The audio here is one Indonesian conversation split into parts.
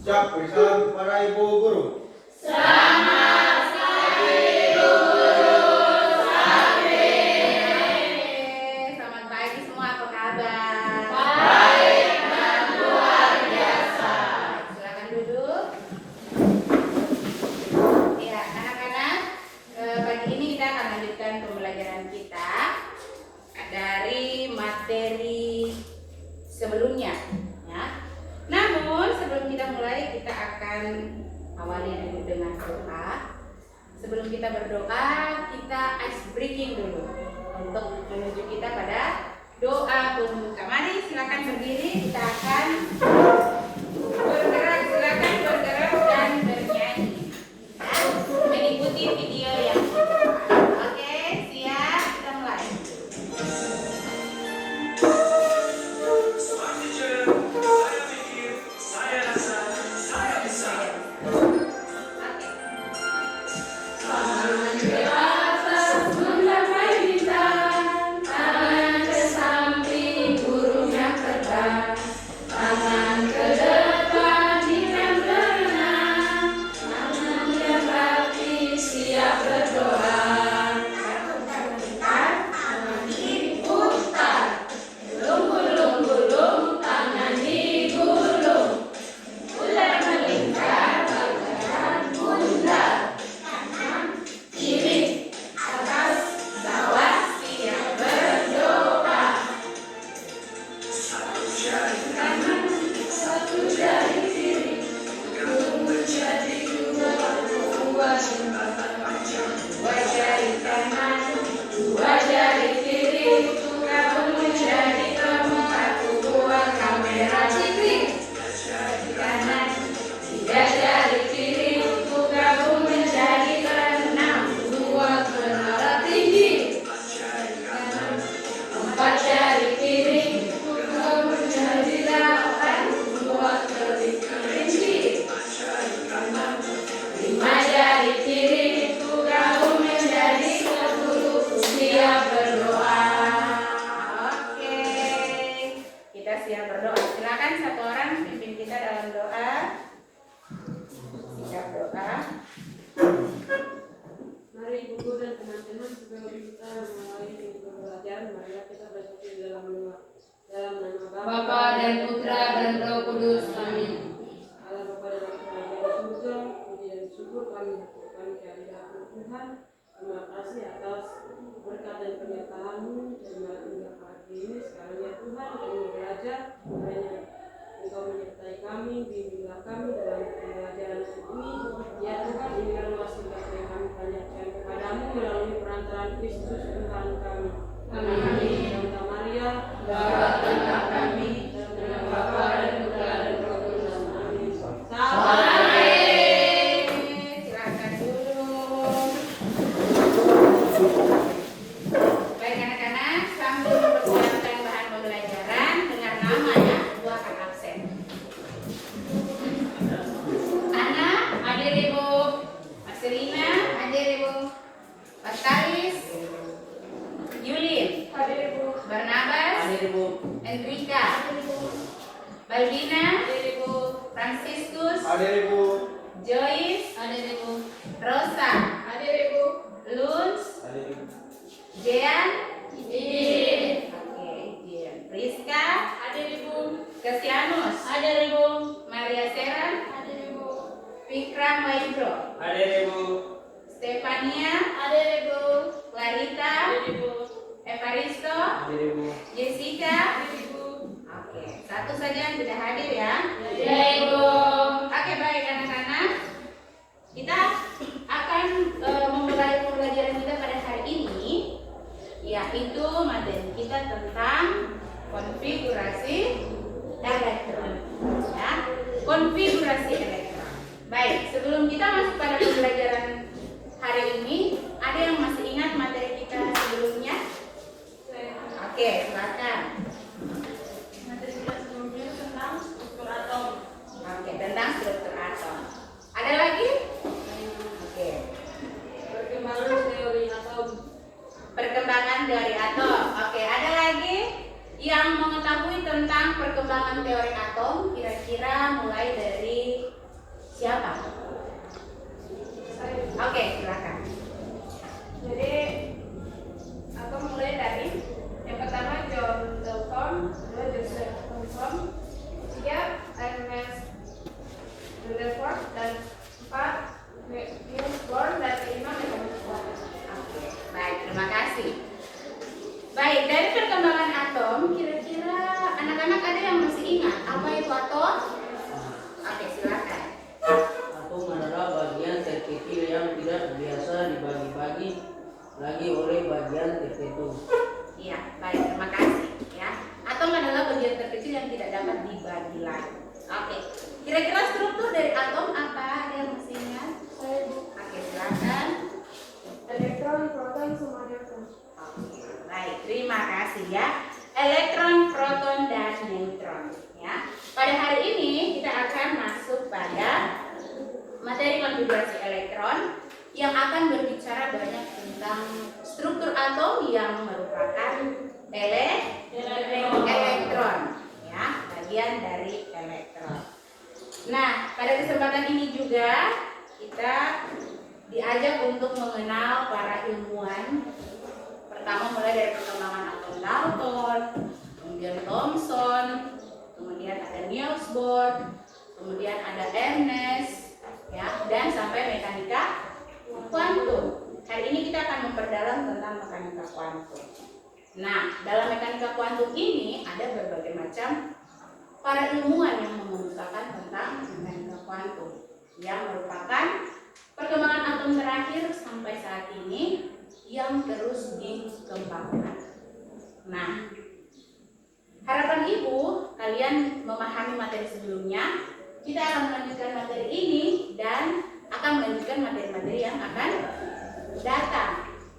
Ucap beri salam kepada Ibu Guru. Selamat pagi semua, apa kabar? Baik dan luar biasa. Silakan duduk. Ya, anak-anak, pagi ini kita akan lanjutkan pembelajaran kita dari materi sebelumnya, ya. Namun sebelum kita mulai, kita akan awali dulu dengan doa. Sebelum kita berdoa, kita ice breaking dulu untuk menuju kita pada doa pembuka. Mari silakan berdiri, kita akan bergerak, silakan bergerak dan bernyanyi, ya, mengikuti video yang kita. Oke, siap, kita mulai. Siap berdoa. Silakan satu orang pimpin kita dalam doa. Siap doa. Mari Ibu Guru dan teman-teman sebelum kita mulai pembelajaran, mari kita bersatu dalam doa. Dalam nama Bapa dan Putra dan Roh Kudus. Amin. Allah Bapa dan Putra dan surga, puji dan syukur kami haturkan kehadiran Tuhan. Terima kasih atas berkat dan penyertaan-Mu dan hingga pagi ini. Sekarang ya Tuhan, kami belajar, hanya Engkau menyertai kami, bimbinglah kami dalam pembelajaran ini. Ya Tuhan, inilah wasilah yang kami tanyakan kepadamu melalui perantaraan Kristus Tuhan kami. Amin. Santa Maria, Doa tentang kami, dengan Bapa dan Putra dan Roh Kudus. Amin. Silakan duduk. Baik anak-anak, sambil mempersiapkan bahan pembelajaran, dengar nama ya, aku akan absen. Ana, hadir Ibu. Marcelina, hadir Ibu. Pastalis, Yulin, Hadir Ibu. Barnabas, Hadir Ibu. Enrika, Balbina, Franciscus, Hadir Ibu. Joyce, Rosa, Luns, Hadir Ibu. Jean, Oke, Jean. Rizka, Kasianus, Maria Seran, Fikram Waibro, Hadir Ibu. Stefania, Clarita, Evaristo, Hadir Ibu. Jessica. Oke, satu saja yang tidak hadir ya. Oke, baik anak-anak. Kita akan memulai pembelajaran kita pada hari ini, yaitu materi kita tentang konfigurasi elektron. Ya, konfigurasi elektron. Baik, sebelum kita masuk pada pembelajaran hari ini, ada yang masih ingat materi kita sebelumnya? Oke, silakan. Materi kita sebelumnya tentang struktur atom. Oke, tentang struktur atom. Ada lagi? Oke. Perkembangan teori atom. Perkembangan perkembangan teori atom, kira-kira mulai dari siapa? Oke, silakan. Jadi atom mulai dari yang pertama John Dalton, kedua Joseph Thomson, tiga Ernest Rutherford, dan empat Niels Bohr, dan lima mekanik kuantum. Oke, baik, terima kasih. Baik, dari perkembangan atom, kira-kira anak-anak ada yang masih ingat apa itu atom? Oke, silakan. Atom adalah bagian terkecil yang tidak biasa dibagi-bagi lagi oleh bagian tertentu. Iya, baik, terima kasih. Ya, atom adalah bagian terkecil yang tidak dapat dibagi lagi. Oke, kira-kira struktur dari atom apa? Ada yang masih ingat? Oke, silakan. Elektron, proton, sama neutron. Oke, baik, terima kasih ya. Elektron, proton, dan neutron. Ya, pada hari ini kita akan masuk pada materi konfigurasi elektron yang akan berbicara banyak tentang struktur atom yang merupakan elektron, ya, bagian dari elektron. Nah, pada kesempatan ini juga kita diajak untuk mengenal para ilmuwan. Pertama mulai dari perkembangan atom Dalton, kemudian Thomson, kemudian ada Niels Bohr, kemudian ada Ernest, ya, dan sampai mekanika kuantum. Hari ini kita akan memperdalam tentang mekanika kuantum. Nah, dalam mekanika kuantum ini ada berbagai macam para ilmuwan yang mengemukakan tentang mekanika kuantum yang merupakan perkembangan atom terakhir sampai saat ini yang terus dikembangkan. Nah, harapan Ibu kalian memahami materi sebelumnya. Kita akan melanjutkan materi ini dan akan melanjutkan materi-materi yang akan datang,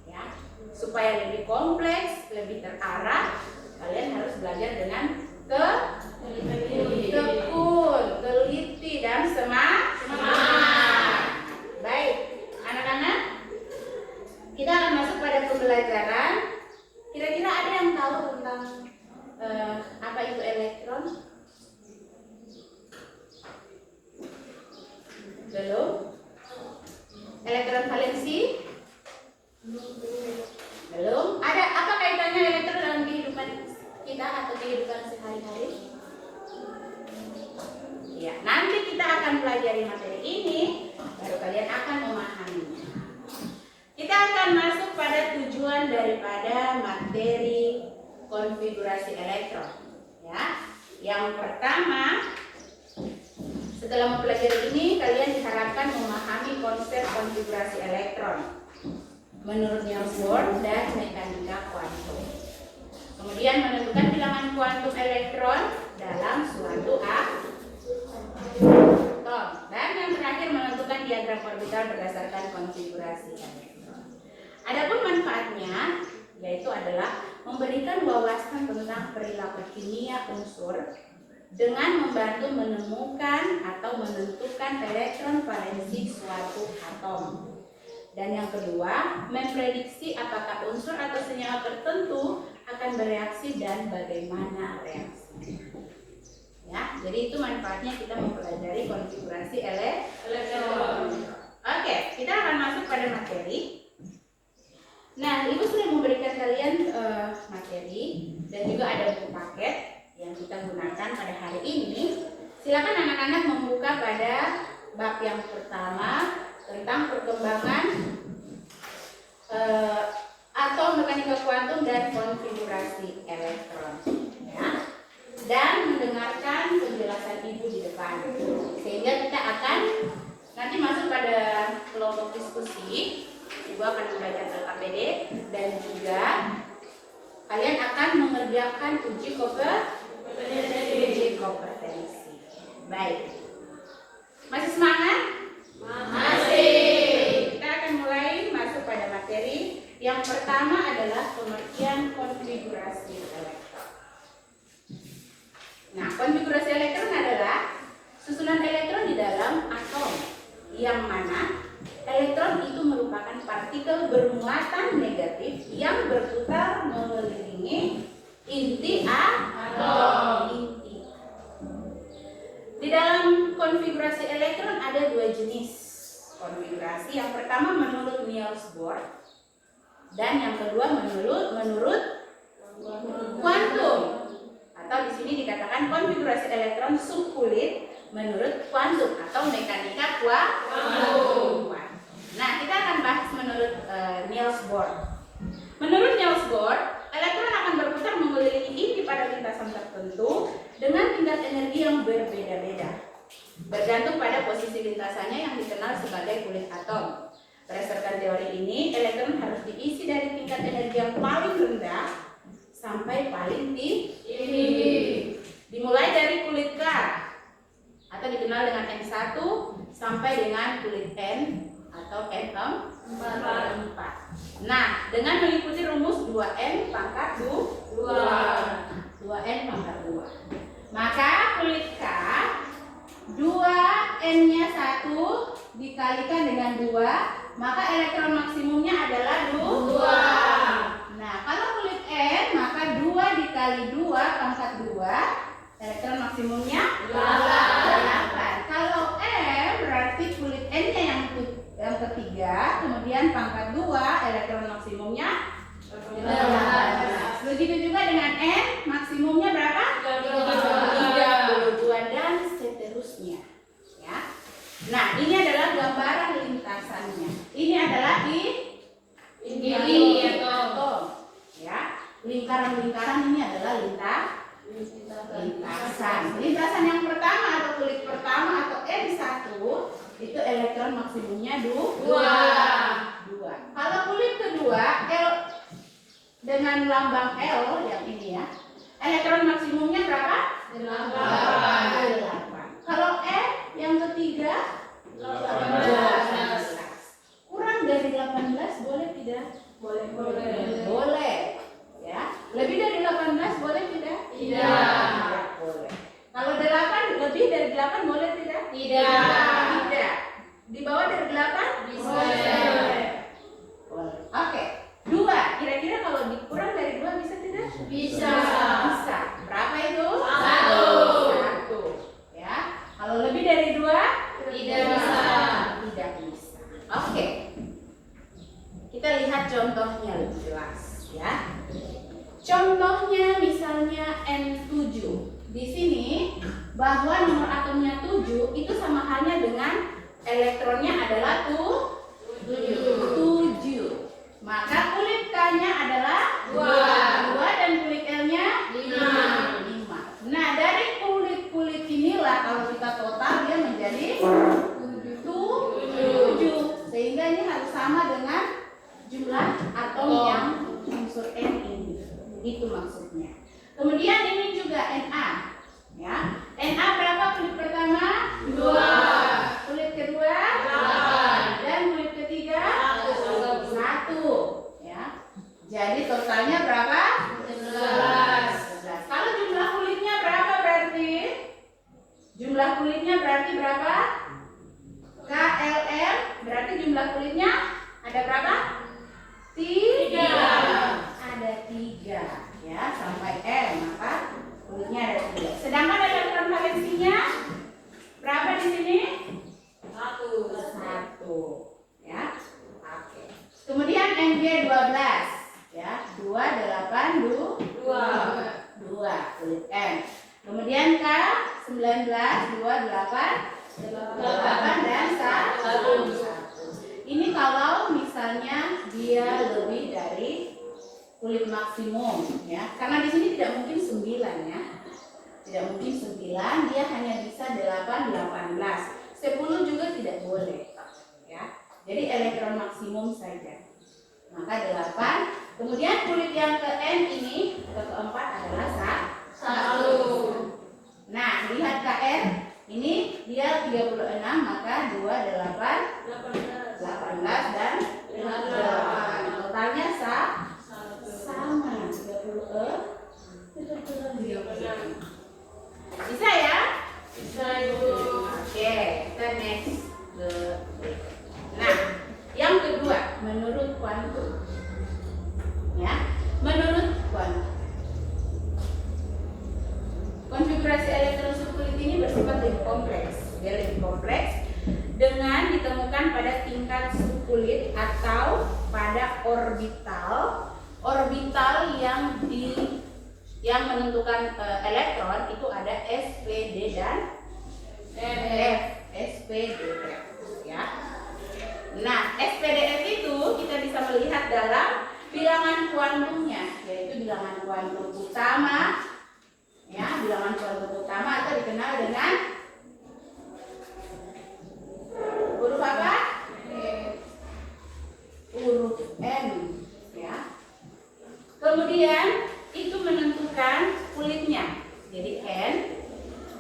ya. Supaya lebih kompleks, lebih terarah, kalian harus belajar dengan tekun, teliti, dan semangat. Baik, anak-anak, kita akan masuk pada pembelajaran. Kira-kira ada yang tahu tentang apa itu elektron? Belum? Elektron valensi? Belum? Ada apa kaitannya elektron dalam kehidupan kita atau kehidupan sehari-hari? Ya, nanti kita akan pelajari materi ini, baru kalian akan memahaminya. Kita akan masuk pada tujuan daripada materi konfigurasi elektron. Ya, yang pertama, setelah mempelajari ini, kalian diharapkan memahami konsep konfigurasi elektron menurut Niels Bohr dan mekanika kuantum. Kemudian menentukan bilangan kuantum elektron dalam suatu atom. Dan yang terakhir menentukan diagram orbital berdasarkan konfigurasi elektron. Adapun manfaatnya yaitu adalah memberikan wawasan tentang perilaku kimia unsur dengan membantu menemukan atau menentukan elektron valensi suatu atom. Dan yang kedua, memprediksi apakah unsur atau senyawa tertentu akan bereaksi dan bagaimana reaksinya. Ya, jadi itu manfaatnya kita mempelajari konfigurasi elektron. Oke, kita akan masuk pada materi. Nah, Ibu sudah memberikan kalian materi dan juga ada buku paket yang kita gunakan pada hari ini. Silakan anak-anak membuka pada bab yang pertama tentang perkembangan atom, mekanika kuantum, dan konfigurasi elektron, ya. Dan mendengarkan penjelasan Ibu di depan, sehingga kita akan nanti masuk pada kelompok diskusi. Ibu akan membaca LKPD dan juga kalian akan mengerjakan uji kompetensi. Baik, masih semangat? Masih. Kita akan mulai masuk pada materi. Yang pertama adalah pengertian konfigurasi elektron. Nah, konfigurasi elektron adalah susunan elektron di dalam atom, yang mana elektron itu merupakan partikel bermuatan negatif yang berputar mengelilingi inti atom. Inti konfigurasi elektron ada dua jenis konfigurasi. Yang pertama menurut Niels Bohr dan yang kedua menurut kuantum. Atau di sini dikatakan konfigurasi elektron subkulit menurut kuantum atau mekanika kuantum. Nah, kita akan bahas menurut Niels Bohr. Menurut Niels Bohr, elektron akan berputar mengelilingi inti pada lintasan tertentu dengan tingkat energi yang berbeda-beda, bergantung pada posisi lintasannya yang dikenal sebagai kulit atom. Berdasarkan teori ini, elektron harus diisi dari tingkat energi yang paling rendah sampai paling tinggi. Dimulai dari kulit K atau dikenal dengan N1 sampai dengan kulit N atau N4. Nah, dengan mengikuti rumus 2N pangkat 2. 2N pangkat 2. Maka kulit K 2N-nya 1 dikalikan dengan 2, maka elektron maksimumnya adalah 2. Nah, kalau kulit N, maka 2 dikali 2 pangkat 2, elektron maksimumnya 8. Kalau M, berarti kulit N-nya yang ketiga, kemudian pangkat 2, elektron maksimumnya 18. Begitu juga dengan N, maksimumnya berapa? 32 dan seterusnya. Ya. Nah, ini adalah gambaran lintasannya. Ini adalah inti atom. Ya. Lingkaran-lingkaran ini adalah lintasan. Lintasan yang pertama atau kulit pertama atau N1 itu elektron maksimumnya 2. Kalau kulit kedua L dengan lambang L yang ini ya, elektron maksimumnya berapa? 8. Kalau N yang ketiga 18. Kurang dari 18 boleh tidak? Boleh. Ya. Lebih dari 18 boleh tidak? Tidak. Boleh. Kalau 8 lebih dari 8 boleh tidak? Tidak. Di bawah dari 8? Boleh. Oke. 2. Kira-kira kalau dikurang dari 2 bisa tidak? Bisa. Berapa itu? 1. Ya. Kalau lebih dari 2? Tidak bisa. Oke. Kita lihat contohnya lebih jelas ya. Contohnya misalnya N7. Di sini bahwa nomor atomnya 7 itu sama halnya dengan elektronnya adalah 7. Maka kulit K-nya adalah 2 dan kulit L-nya 5. Nah, dari kulit-kulit inilah kalau kita total dia menjadi 7. Sehingga ini harus sama dengan jumlah atom yang unsur N ini. Itu maksudnya. Kemudian ini juga Na. Ya. Na berapa kulit pertama? 2. Kulit kedua? 8. Dan kulit ketiga? 1. Ya. Jadi totalnya berapa? 11. Kalau jumlah kulitnya berapa berarti? Jumlah kulitnya berarti berapa? KLM berarti jumlah kulitnya ada berapa? 3. Ada 3 ya sampai L, maka kulitnya ada 3. Sedangkan elektron valensinya berapa di sini? 1 ya. Oke. Kemudian Nb 12 ya. 2 8 2 kulit N. Kemudian K 19 2 8 dan 1. Ini kalau misalnya dia lebih dari kulit maksimum ya. Karena di sini tidak mungkin 9 ya. Tidak mungkin 9, dia hanya bisa 8 18. 10 juga tidak boleh ya. Jadi elektron maksimum saja. Maka 8. Kemudian kulit yang ke N ini keempat adalah 1. Nah, lihat KN ini dia 36, maka 2 18 dan 8. Totalnya sama 30. Bisa ya? Bisa Ibu. Oke, kita next ke. Nah, yang kedua menurut kuantum. Ya, menurut kuantum. Konfigurasi elektron subkulit ini bersifat lebih kompleks dia lebih kompleks, dengan ditemukan pada tingkat subkulit atau pada orbital yang menentukan elektron itu ada SPD dan F. SPDF ya. Nah, SPDF itu kita bisa melihat dalam bilangan kuantumnya, yaitu bilangan kuantum utama ya, bilangan kuantum utama atau dikenal dengan huruf apa? Huruf M ya. Kemudian itu menentukan kulitnya. Jadi N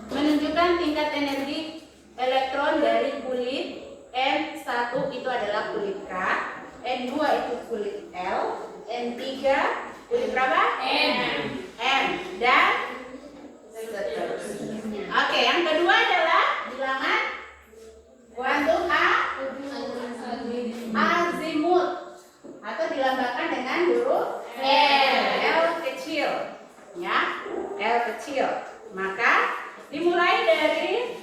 menunjukkan tingkat energi elektron dari kulit. N1 itu adalah kulit K, N2 itu kulit L, N3 kulit berapa? M dan seterusnya. Oke, yang kedua adalah bilangan kuantum azimut atau dilambangkan dengan huruf L kecil ya, L kecil. Maka dimulai dari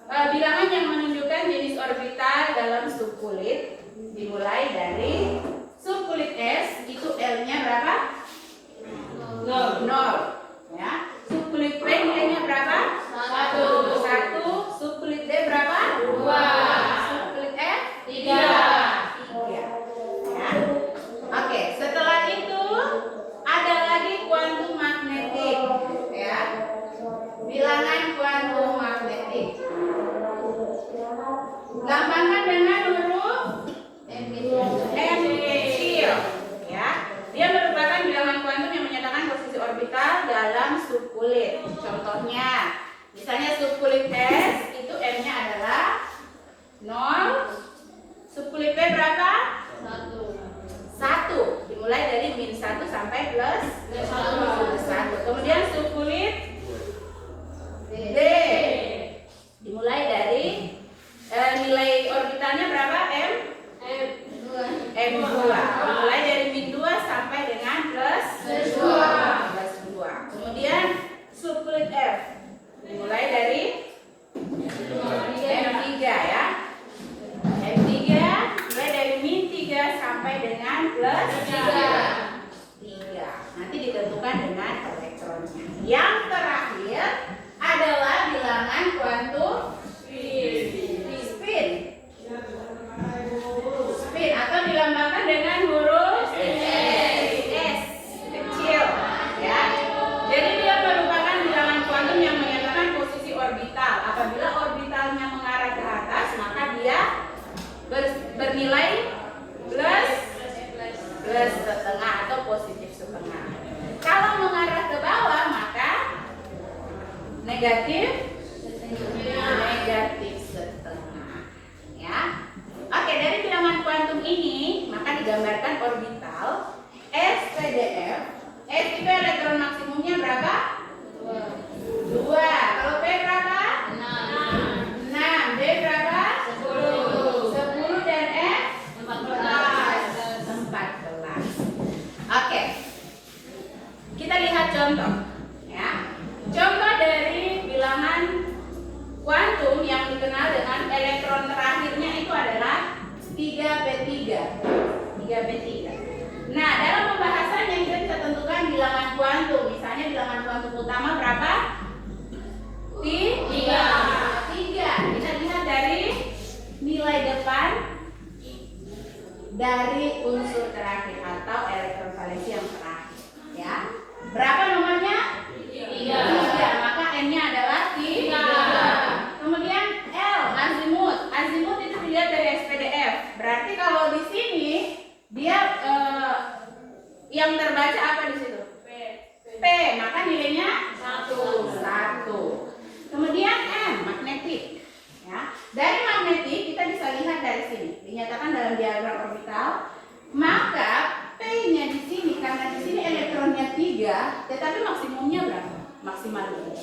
bilangan yang menunjukkan jenis orbital dalam subkulit, dimulai dari subkulit S itu L-nya berapa? 0 ya. Subkulit P nilainya berapa? 1. Subkulit D berapa? 2. Subkulit F 3 ya. Oke, setelah itu ada lagi kuantum magnetik ya. Bilangan kuantum magnetik lambangkan dengan huruf M kecil ya. Dia merupakan bilangan kuantum yang menyatakan posisi orbital dalam subkulit. Contohnya, misalnya subkulit S itu M-nya adalah 0. Subkulit P berapa? 1. Dimulai dari -1 sampai +1. Kemudian subkulit D dimulai dari nilai orbitalnya berapa? M2. Mulai dari -2 sampai dengan +2. Kemudian subkulit F dimulai dari M3 ya. M3 mulai dari -3 sampai dengan +3. Nanti ditentukan dengan elektronnya. Yang terakhir adalah bilangan kuantum spin atau dilambangkan dengan huruf S kecil ya. Jadi dia merupakan bilangan kuantum yang menyatakan posisi orbital. Apabila orbitalnya mengarah ke atas, maka dia bernilai plus setengah atau positif setengah. Kalau mengarah ke bawah, maka negatif setengah ya. Oke, dari bilangan kuantum ini maka digambarkan orbital SPDF. S itu elektron maksimumnya berapa? 2. Kalau P berapa? 6. D berapa? 10 dan F 14. Oke, kita lihat contoh ya. Contoh dari bilangan kuantum yang dikenal dengan elektron terakhirnya itu adalah 3p3. Nah, dalam pembahasannya kita bisa tentukan bilangan kuantum. Misalnya bilangan kuantum utama berapa? 3. Kita lihat dari nilai depan dari unsur terakhir atau elektron valensi yang terakhir ya. Berapa nomornya? 3. Maka N-nya adalah 3. Kemudian L, azimut. Azimut itu dilihat dari SPDF. Berarti kalau di sini dia yang terbaca apa di situ? P. Maka nilainya 1. Kemudian M, magnetik. Ya. Dari magnetik kita bisa lihat dari sini. Dinyatakan dalam diagram orbital. Maka P-nya di sini karena di sini elektronnya 3, tetapi maksimumnya berapa? Maksimalnya.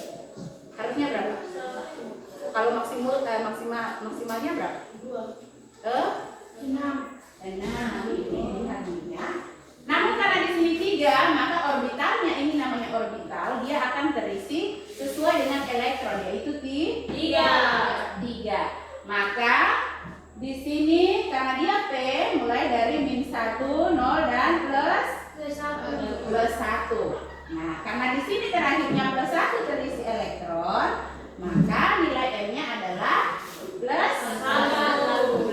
Harusnya berapa? Kalau maksimalnya berapa? 6. Ini lihat ya. Namun karena di sini 3, maka orbitalnya ini namanya orbital, dia akan terisi sesuai dengan elektron yaitu 3. Karena di sini terakhirnya plus 1 terisi elektron, maka nilai M-nya adalah plus 1.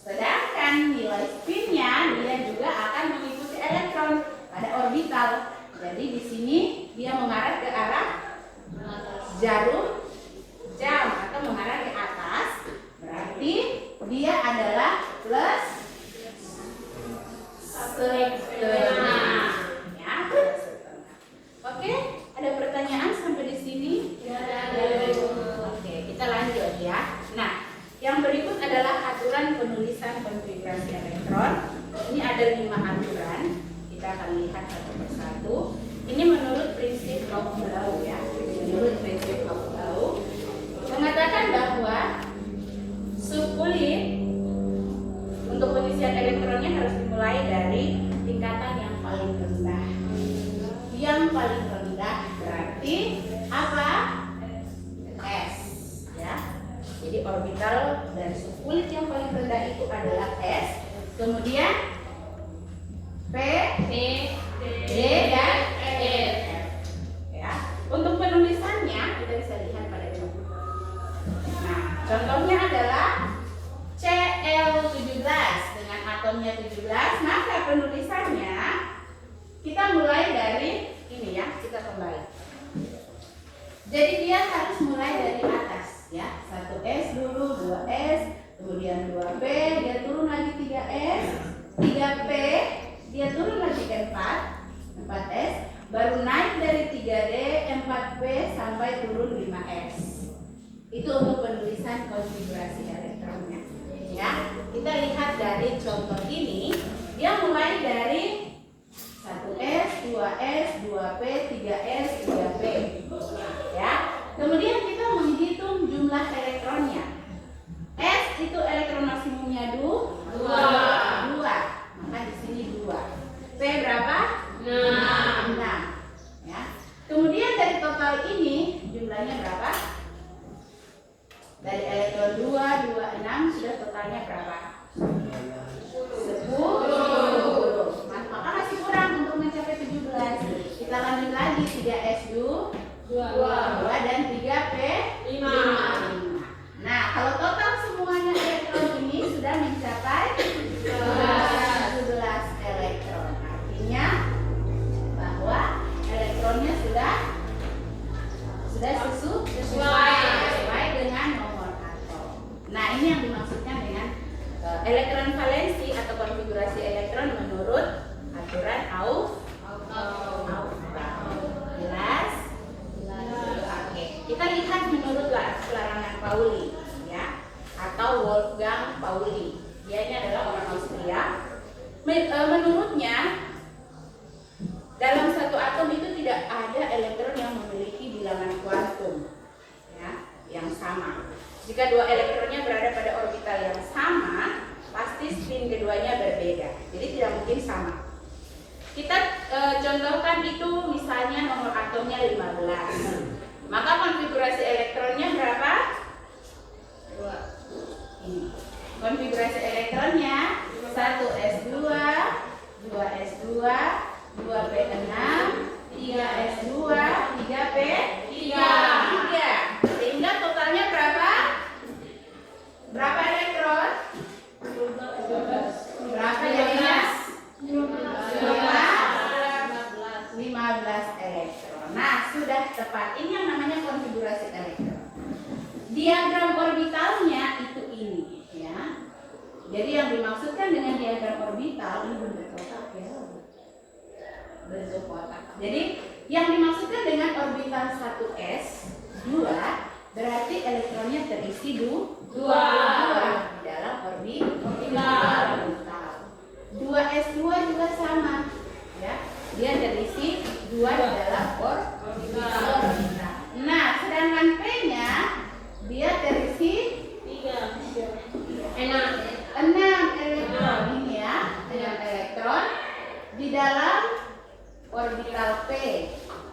Sedangkan nilai spinnya dia juga akan mengikuti elektron pada orbital. Jadi di sini dia mengarah ke arah jarum jam atau mengarah ke atas. Berarti dia adalah plus setengah. Ya, plus setengah. Oke, ada pertanyaan sampai di sini? Oke, kita lanjut ya. Nah, yang berikut adalah aturan penulisan konfigurasi elektron. Ini ada 5 aturan. Kita akan lihat satu persatu. Ini menurut prinsip Hofblau ya. Menurut prinsip Hofblau mengatakan bahwa subkulit untuk pengisian elektronnya harus dimulai dari tingkatan yang paling rendah. Yang paling rendah berarti apa? S ya. Jadi orbital dari subkulit yang paling rendah itu adalah S. Kemudian P, D dan F. Ya. Untuk penulisannya kita bisa lihat pada ini. Nah, contohnya adalah Cl17 dengan atomnya 17, maka penulisannya kita mulai dari ini ya, kita kembali. Jadi dia harus mulai dari atas ya. 1S dulu, 2S, kemudian 2P, dia turun lagi 3S, 3P, dia turun lagi ke 4S, baru naik dari 3D, 4P sampai turun 5S. Itu untuk penulisan konfigurasi elektronnya. Ya, kita lihat dari contoh ini, dia mulai dari 1S, 2S, 2P, 3S, 3P. Ya. Kemudian kita menghitung jumlah elektronnya. S itu elektron maksimumnya 2. Maka di sini 2. P berapa? 6. Ya. Kemudian dari total ini jumlahnya berapa? Dari elektron 2, 6 sudah totalnya berapa? 10. Maka masih kurang untuk mencapai 17. Kita lanjut lagi 3S 2 dan 3P 5. Nah, kalau total semuanya elektron ini sudah mencapai 11 elektron. Artinya bahwa elektronnya sudah sesuai dengan nomor atom. Nah, ini yang dimaksudkan dengan elektron valensi atau konfigurasi elektron menurut aturan Aufbau. Jelas? Oke, kita lihat menurut larangan Pauli ya, atau Wolfgang Pauli. Dia ini adalah orang Austria. Menurutnya dalam satu atom itu tidak ada elektron yang memiliki bilangan kuantum ya, yang sama. Jika dua elektronnya berada pada orbital yang sama, pasti spin keduanya berbeda. Jadi tidak mungkin sama. Kita contohkan itu misalnya nomor atomnya 15. Maka konfigurasi elektronnya berapa? 2. Ini. Konfigurasi elektronnya 1s2, 2s2, 2p6, 3s2, 3p3. Sehingga totalnya berapa? Berapa elektron? Berapa jadinya? 15 elektron. Nah, sudah tepat. Ini yang namanya konfigurasi elektron. Diagram orbitalnya itu ini, ya. Jadi yang dimaksudkan dengan diagram orbital ini bentuk kotak ya. Bentuk kotak. Jadi yang dimaksudkan dengan orbital 1s 2 berarti elektronnya terisi 2 di dalam orbital. 2s2 juga sama, ya. Dia terisi 2 di dalam orbital. Nah, sedangkan P-nya dia terisi 6 elektron ini ya, 6 elektron di dalam orbital P,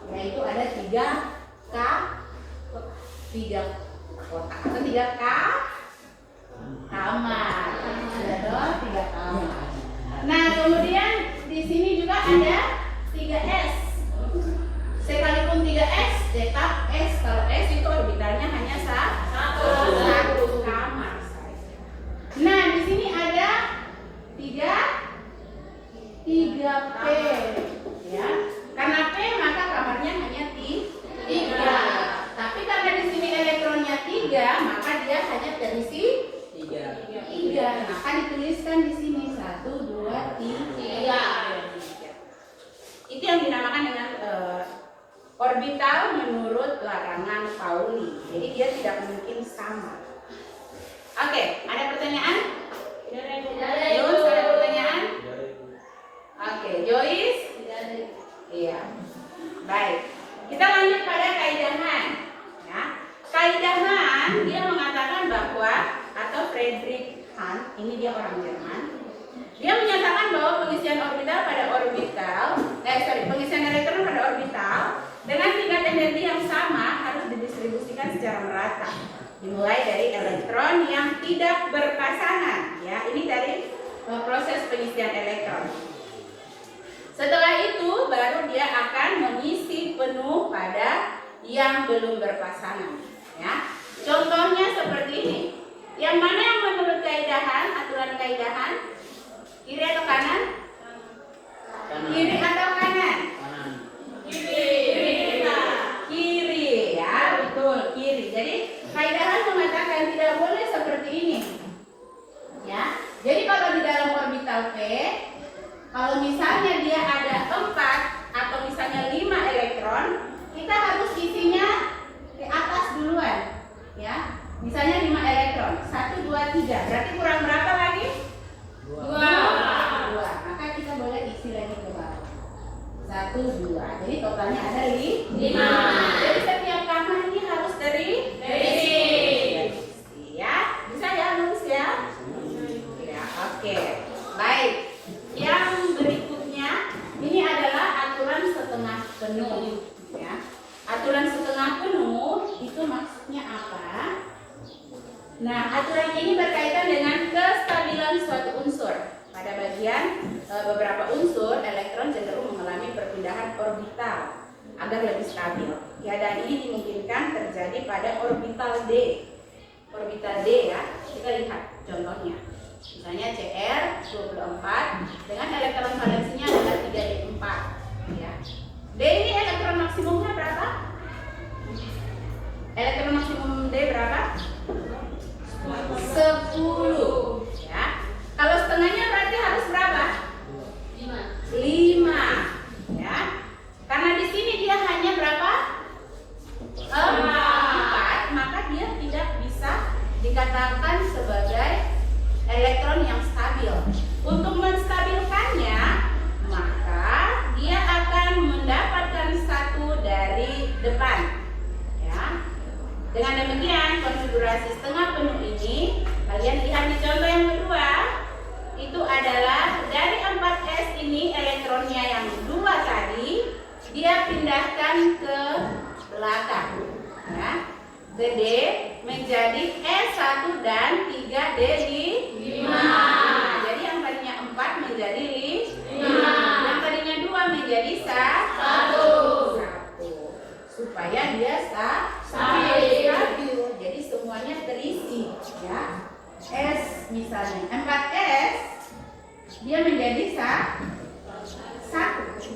yaitu ada 3K 3 kotak atau 3K kamar. Ada 3 kamar. Nah, kemudian di sini juga ada 3S. Sekalipun 3s tetap s. Kalau s itu orbitalnya hanya satu kamar saja. Nah, di sini ada 3p ya. Karena p maka kamarnya hanya 3. Tapi karena di sini elektronnya 3, maka dia hanya terisi 3. Maka dituliskan di sini 1, 2, 3. Itu yang dinamakan dengan orbital menurut larangan Pauli. Jadi dia tidak mungkin sama. Oke, ada pertanyaan? Yus, ada pertanyaan? Oke, Joyce? Iya. Baik. Kita lanjut pada kaidahan. Ya. Kaidahan dia mengatakan bahwa atau Friedrich Hahn, ini dia orang Jerman. Dia menyatakan bahwa pengisian orbital pada pengisian elektron pada orbital dengan tingkat energi yang sama harus didistribusikan secara merata. Dimulai dari elektron yang tidak berpasangan. Ya, ini dari proses pengisian elektron. Setelah itu baru dia akan mengisi penuh pada yang belum berpasangan. Ya, contohnya seperti ini. Yang mana yang menurut kaidahan, aturan kaidahan? Kiri atau kanan? Kiri atau kanan? Kiri, ya betul, kiri. Jadi kaidahan mengatakan tidak boleh seperti ini. Ya, jadi kalau di dalam orbital P, kalau misalnya dia ada 4 atau misalnya 5 elektron, kita harus isinya ke atas duluan. Ya, misalnya 5 elektron, 1, 2, 3. Berarti kurang berapa lagi? 2. Maka kita boleh isi lagi ke bawah. 1, 2. Jadi totalnya ada 5. Jadi setiap kamar ini harus terisi. Ya, bisa ya, lulus ya? Ya, oke. Baik. Yang berikutnya ini adalah aturan setengah penuh. Ya, aturan setengah penuh itu maksudnya apa? Nah, aturan ini berkaitan dengan kestabilan suatu unsur. Pada bagian beberapa unsur, elektron cenderung mengalami perpindahan orbital agar lebih stabil. Keadaan ini dimungkinkan terjadi pada orbital D. Orbital D ya, kita lihat contohnya. Misalnya Cr24 dengan elektron valensinya adalah 3d4. Ya. D ini elektron maksimumnya berapa? Elektron maksimum D berapa? 10. Ya. Kalau setengahnya berarti harus berapa? 5. Ya. Karena di sini dia hanya berapa? 4, maka dia tidak bisa dikatakan sebagai elektron yang stabil. Untuk menstabilkannya, maka dia akan mendapatkan 1 dari depan. Ya. Dengan demikian, konfigurasi setengah penuh ini, kalian lihat di contoh yang kedua, itu adalah dari 4s ini elektronnya yang 2 tadi, dia pindahkan ke belakang. Ya. Ke D menjadi S1 dan 3D di 5. Jadi yang tadinya 4 menjadi 5. Yang tadinya 2 menjadi 1. Supaya dia stabil. Jadi semuanya terisi, ya. S misalnya 4S dia menjadi 1.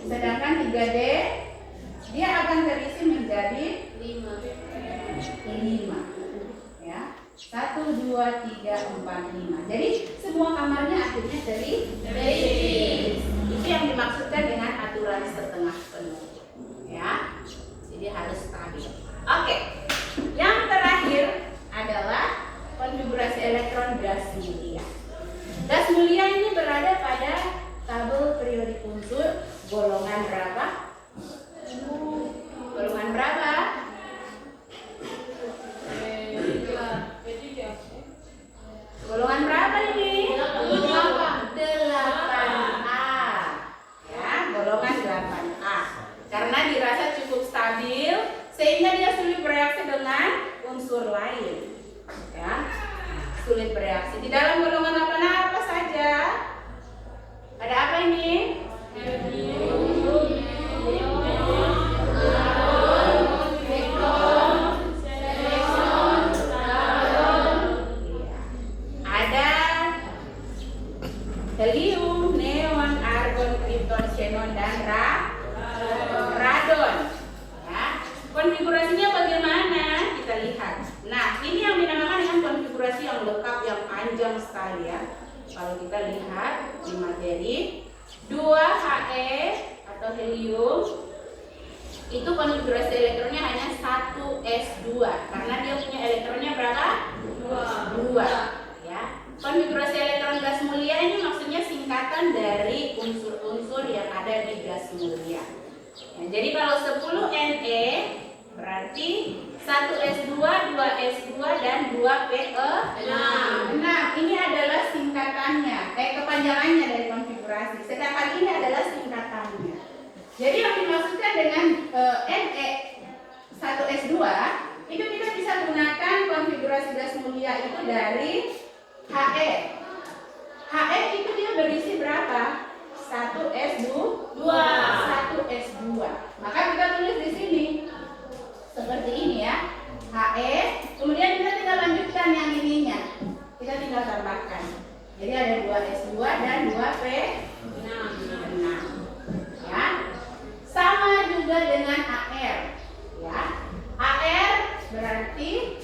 Sedangkan 3D dia akan terisi menjadi 5. Ya. 1, 2, 3, 4, 5. Jadi semua kamarnya akhirnya terisi. Itu yang dimaksudkan dengan aturan setengah penuh. Ya. Jadi harus stabil. Oke. Yang terakhir adalah konfigurasi elektron gas mulia. Gas mulia ini berada pada tabel periodik unsur golongan berapa? Golongan berapa? Golongan berapa ini? 8A. Ya, golongan 8A. Karena dirasa cukup stabil sehingga dia sulit bereaksi dengan unsur lain. Ya. Sulit bereaksi. Di dalam golongan 8A apa saja? Ada apa ini? krypton, xenon, dan radon. Ya. Konfigurasinya bagaimana? Kita lihat. Nah, ini yang dinamakan dengan konfigurasi yang lengkap, yang panjang sekali ya. Kalau kita lihat di materi 2He atau helium, itu konfigurasi elektronnya hanya 1s2 karena dia punya elektronnya berapa? 2. Ya. Konfigurasi elektron gas mulia ini maksudnya singkatan dari unsur-unsur yang ada di gas mulia. Ya, jadi kalau 10Ne berarti 1s2, 2s2 dan 2pe6. Nah, ini adalah singkatannya, kepanjangannya dari konfigurasi. Sedangkan ini adalah singkatannya. Jadi yang dimaksudkan dengan Ne1s2 itu kita bisa gunakan konfigurasi gas mulia itu dari He. He itu dia berisi berapa? 1s2, 1s2. Maka kita tulis di sini seperti ini ya. He, kemudian kita tinggal lanjutkan yang ininya. Kita tinggal tambahkan. Jadi ada 2s2 dan 2p6. Ya. Sama juga dengan Ar. Ya. Ar berarti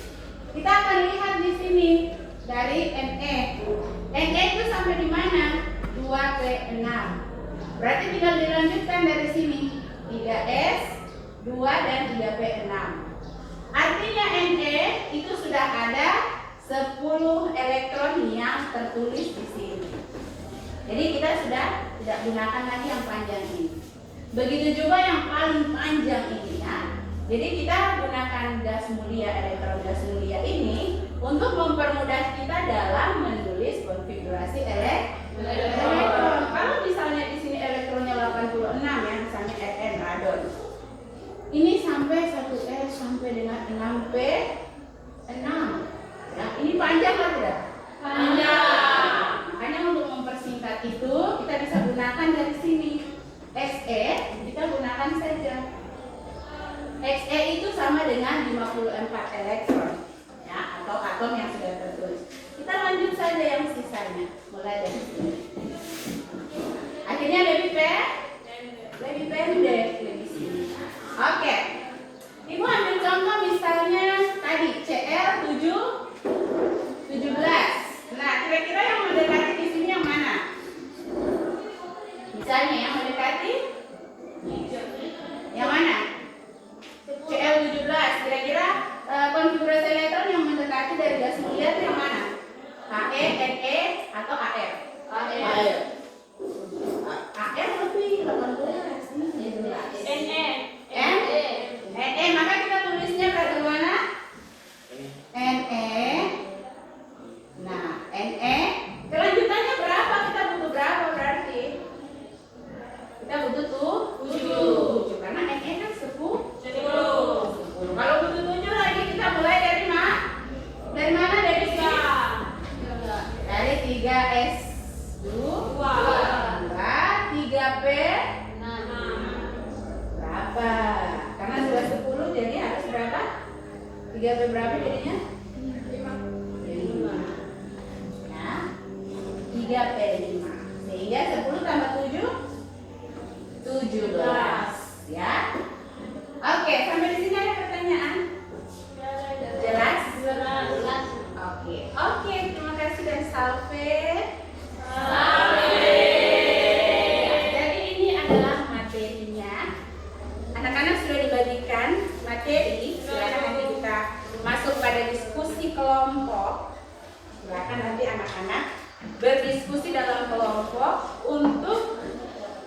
kita akan lihat di sini dari Ne. Ne itu sampai di mana? 2p6. Berarti tinggal dilanjutkan dari sini 3s, 2 dan 3p6. Artinya Ne itu sudah ada 10 elektron yang tertulis di sini. Jadi kita sudah tidak gunakan lagi yang panjang ini. Begitu juga yang paling panjang ini ya. Jadi kita gunakan gas mulia, elektron gas mulia ini untuk mempermudah kita dalam menulis konfigurasi elektron. Kalau misalnya di sini elektronnya 86 ya, misalnya Rn radon. Ini sampai 1s sampai dengan 6p6. Nah, ini panjang kan tidak? Panjang. Makanya untuk mempersingkat itu kita bisa gunakan dari sini. Se kita gunakan saja. Xe itu sama dengan 54 elektron ya, atau atom yang sudah tertulis. Kita lanjut saja yang sisanya mulai dari sini. Akhirnya lebih pendek di sini. Oke. Ibu ambil contoh misalnya tadi Cl17. Nah, kira-kira yang mendekati di sini yang mana? Misalnya yang mendekati yang mana? Cl17. Kira-kira konfigurasi elektron yang mendekati dari gas mulia itu yang mana? He, Ne, atau Ar? Ar lebih 18. Ne, maka kita tulisnya bagaimana? Ne. Nah, Ne kelanjutannya berapa? Kita butuh berapa berarti? Kita butuh 7 karena Ne kan 10. Kalau butuh 7 lagi kita mulai dari mana? Dari mana? Dari sini. Dari 3s2, 3p6. Berapa? Karena sudah 10 jadi harus berapa? 3p berapa jadinya? 5. Ya. 3p5. Sehingga 10 tambah 7 17 ya. Oke, sampai di sini ada pertanyaan? Jelas? Oke, terima kasih dan salve. Jadi ini adalah materinya. Anak-anak sudah dibagikan materi. Silakan nanti kita masuk pada diskusi kelompok. Silakan nanti anak-anak berdiskusi dalam kelompok untuk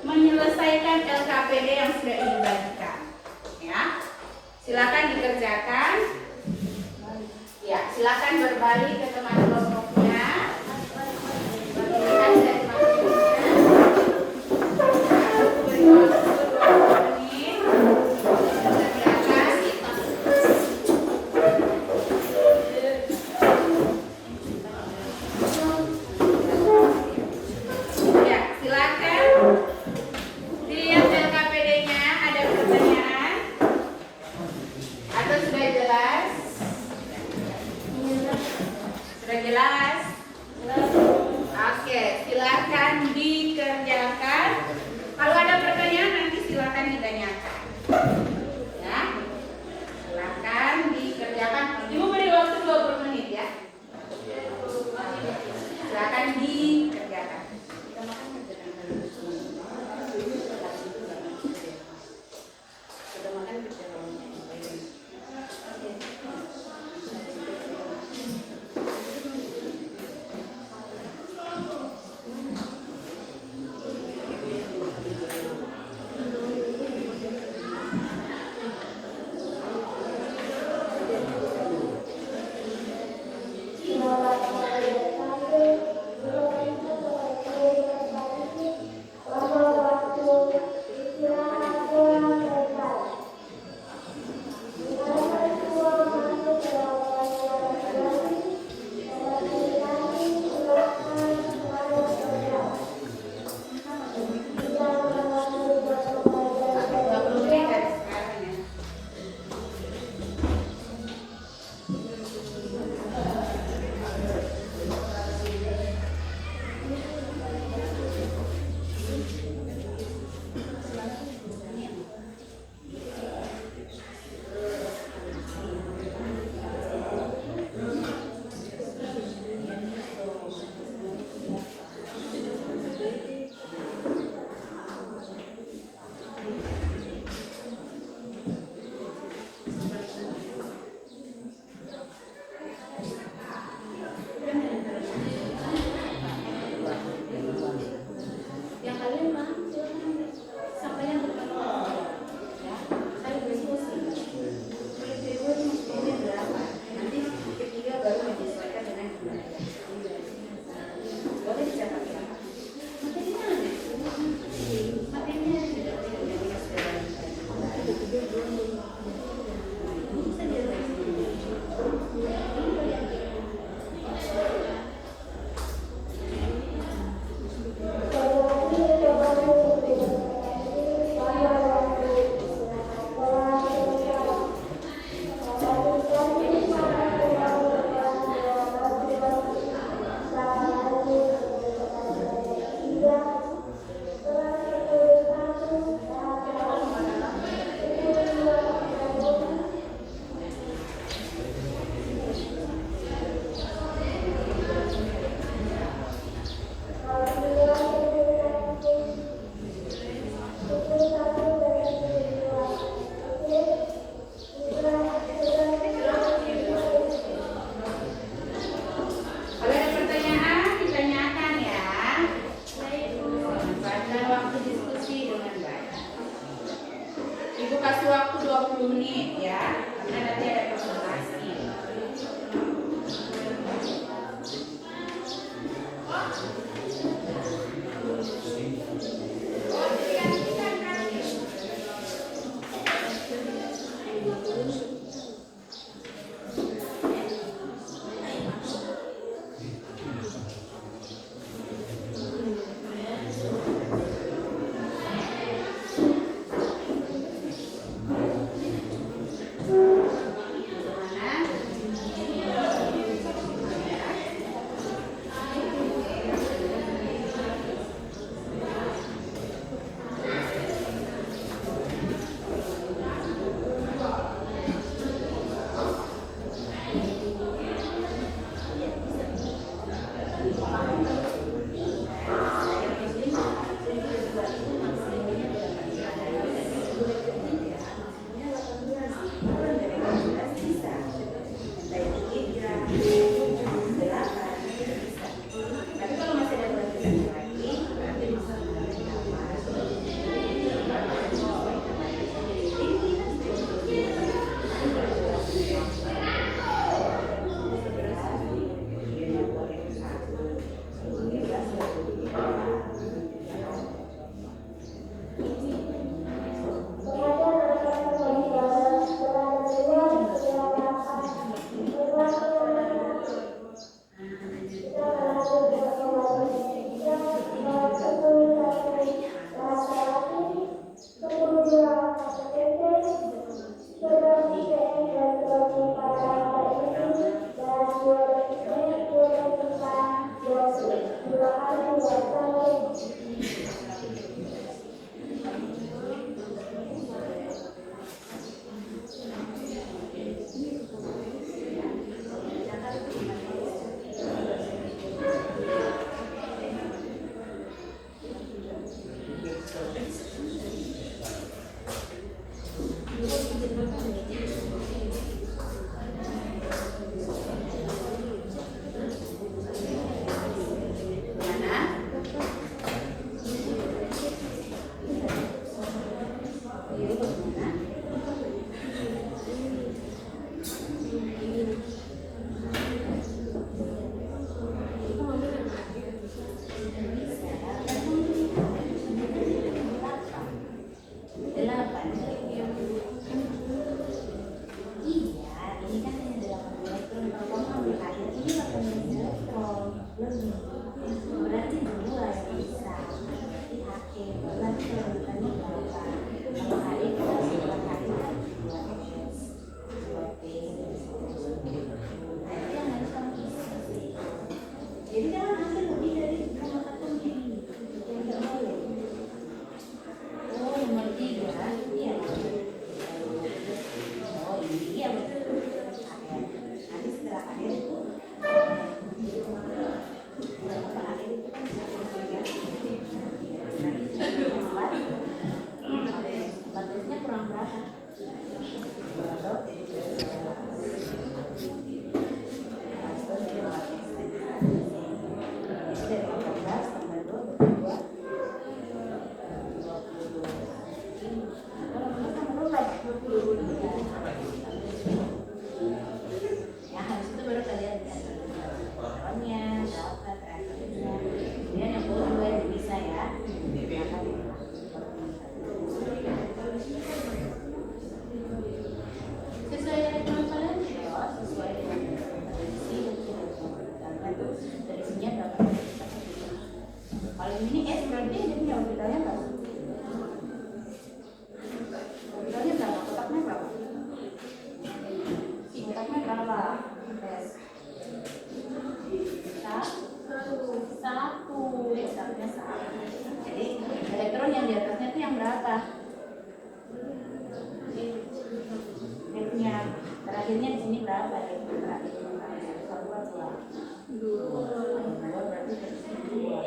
menyelesaikan LKPD yang sudah dibagikan. Ya, silakan dikerjakan. Ya, silakan berbalik ke teman kelompoknya. Dilihat dari materinya. Beri waktu 20 menit. Silakan. Ya, silakan. Dilihat LKPD-nya, ada pertanyaan atau sudah jelas? kasih waktu 20 menit ya, karena nanti ada presentasi. Terakhirnya di sini berapa ya? Terakhir dua berarti dua.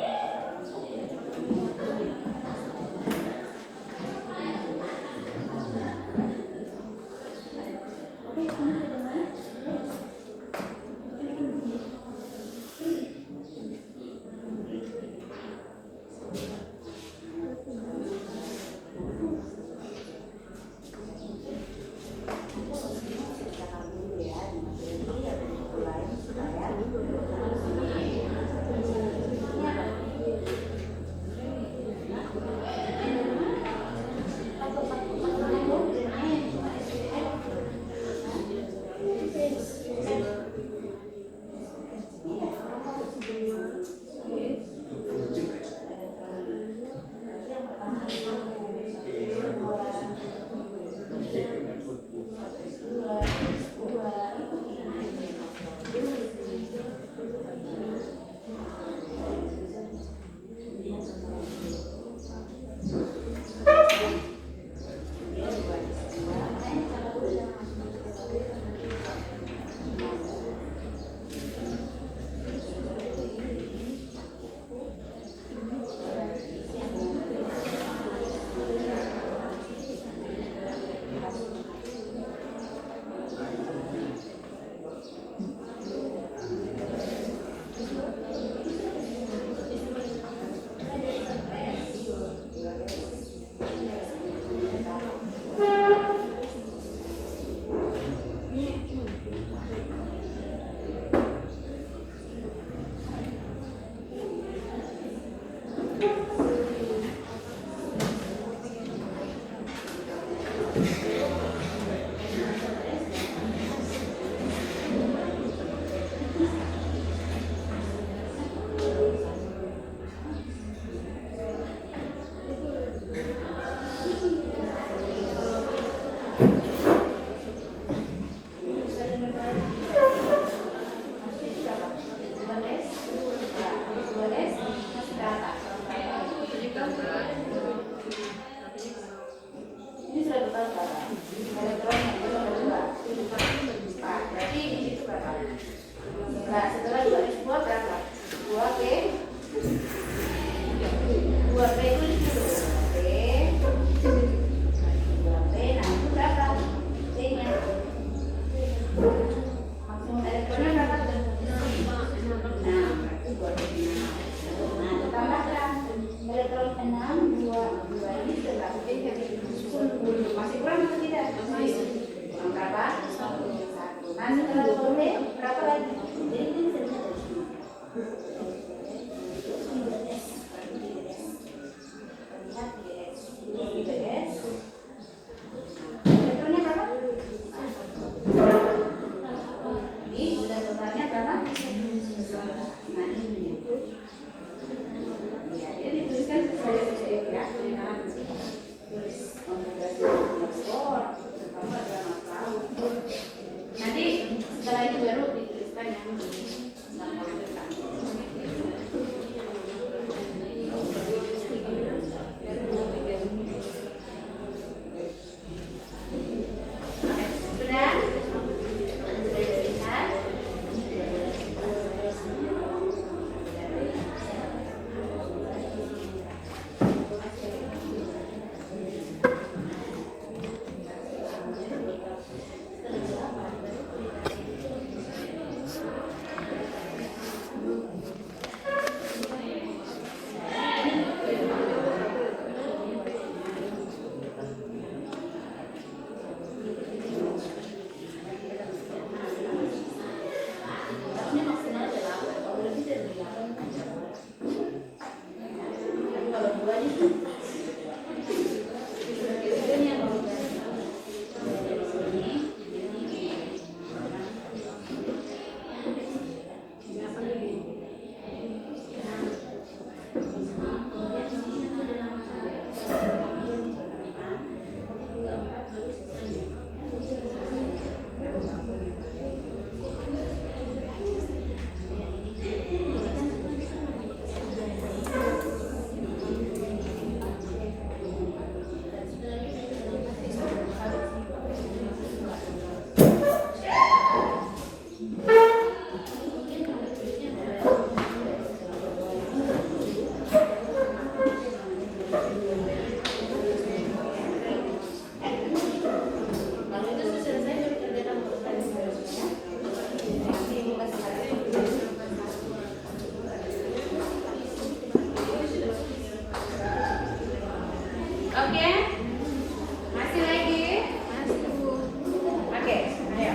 Ini sudah total berapa? Elektron yang itu nomor 2. Berarti di situ berapa? Nah, setelah 2 berapa? 2P 2P itu di situ 2P, nah itu berapa? P-nya maksimum elektronnya berapa? Nah, berarti 2P. Nah, tambahkan elektron 6, 2 ini sudah berapa? Masih kurang atau tidak? Kurang berapa? 1. Nah, setelah 2P berapa lagi? Jadi ini bisa dilihat dari sini. Elektronnya berapa? Ini sudah totalnya berapa? Nah, ini. Ya, dia dituliskan sesuai ya. Nanti setelah itu baru dituliskan yang sudah dilihat. Ini maksimal adalah kalau lebih dari 8 kan jangan. Tapi kalau 2 ini ini yang mau dari sini. Oke, masih lagi? Oke, ayo.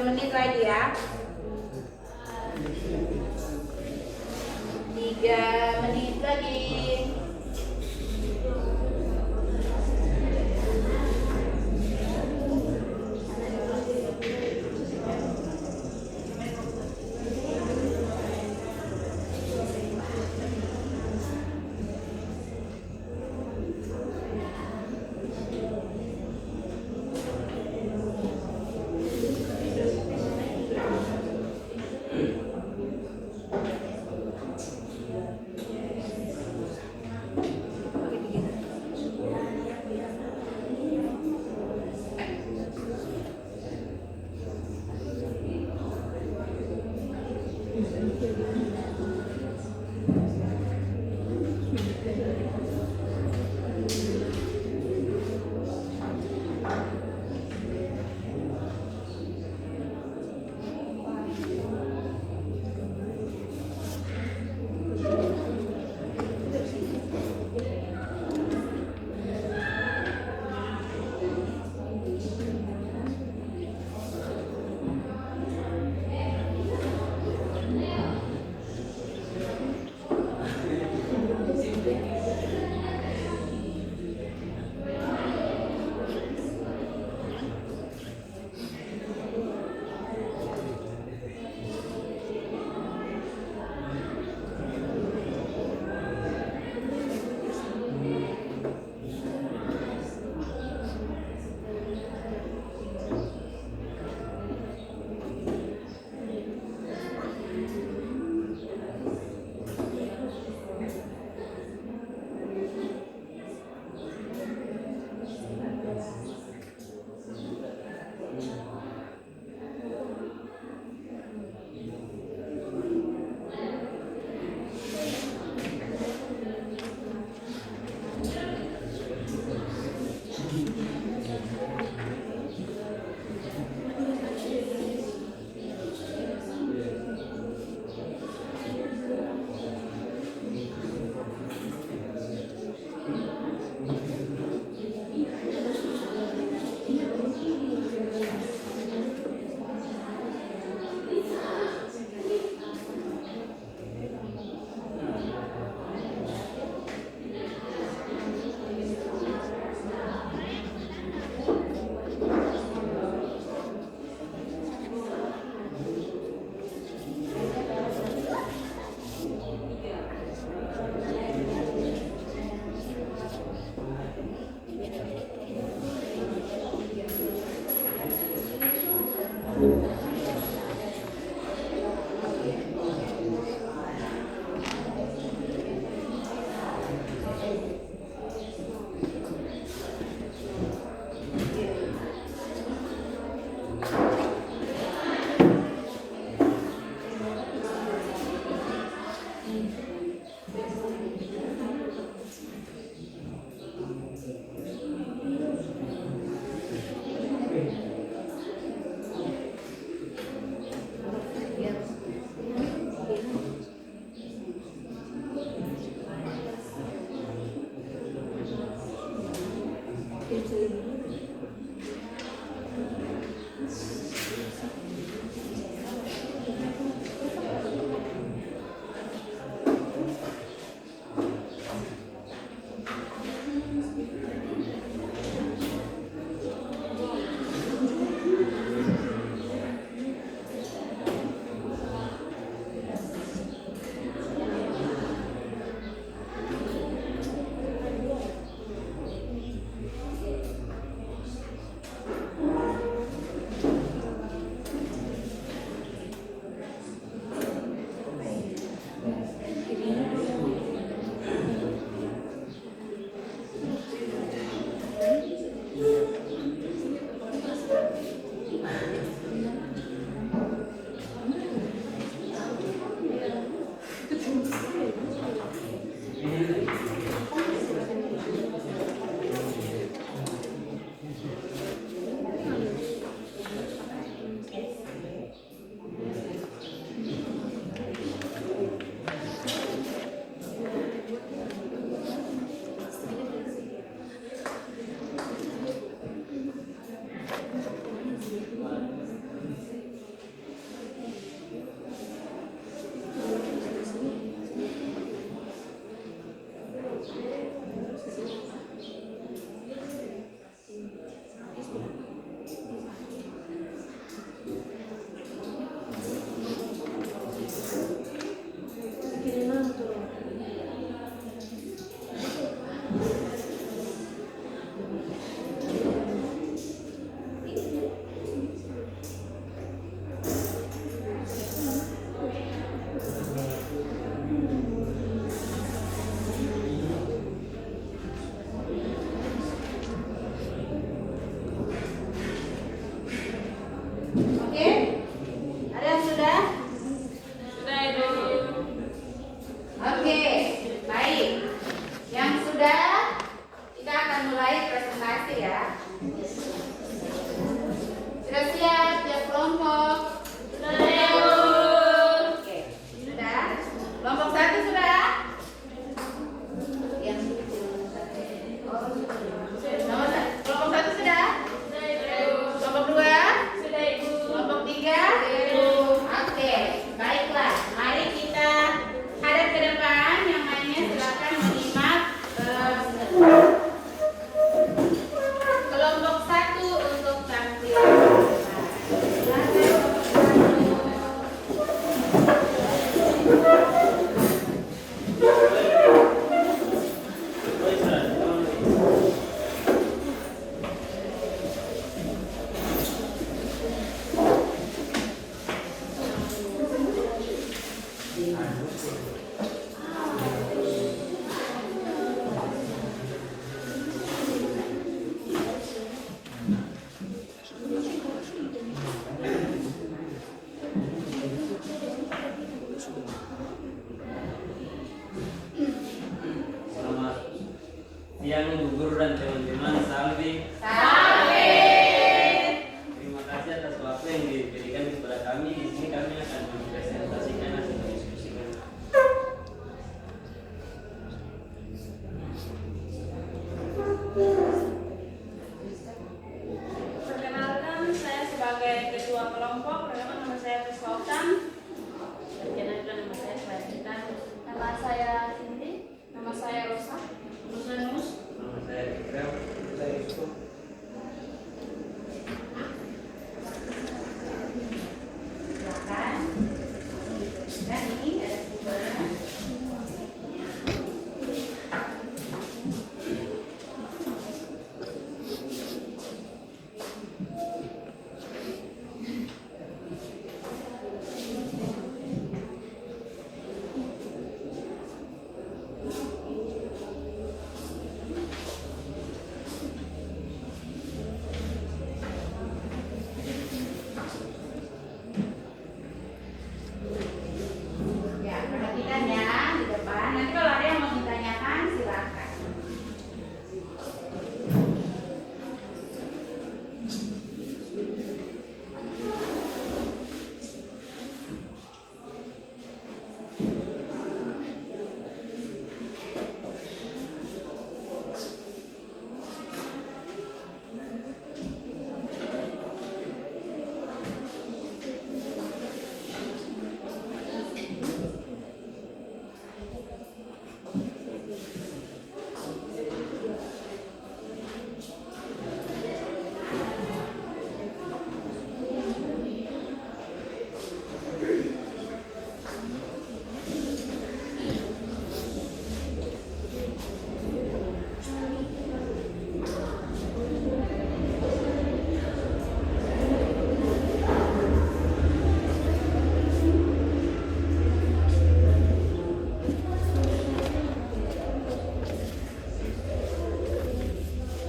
menit lagi ya. 3 menit lagi. siang Bu Guru dan teman-teman. Salve. Salve. Terima kasih atas waktu yang diberikan kepada kami. Di sini kami akan mempresentasikan hasil diskusi kami. Perkenalkan, saya sebagai ketua kelompok. Perkenalkan, nama saya Pesautan. Perkenalkan, nama saya Selanjutnya. Nama saya Cindy. Nama saya Rosa. Musanus. Nama saya Ikrem. Saya Yusuf. Silakan. Dan ini ada sumbernya. Ya, perhatikan ya di depan. Nanti kalau ada yang mau ditanyakan silakan.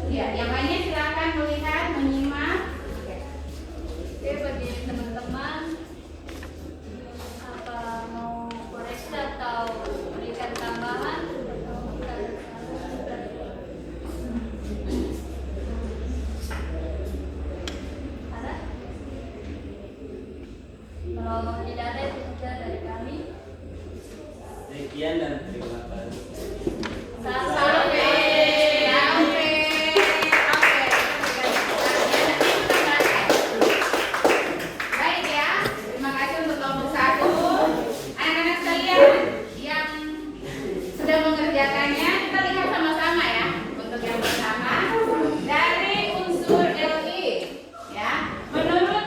Ya, yang lainnya silakan melihat, menyimak. Oke, bagi teman-teman, apa mau koreksi atau berikan tambahan? Ada? Kalau tidak ada, itu saja dari kami. Sekian dan terima kasih. Sampai. Baik ya, terima kasih untuk kelompok 1. Anak-anak sekalian yang sedang mengerjakannya, kita lihat sama-sama ya. Untuk yang pertama, dari unsur LI ya. Menurut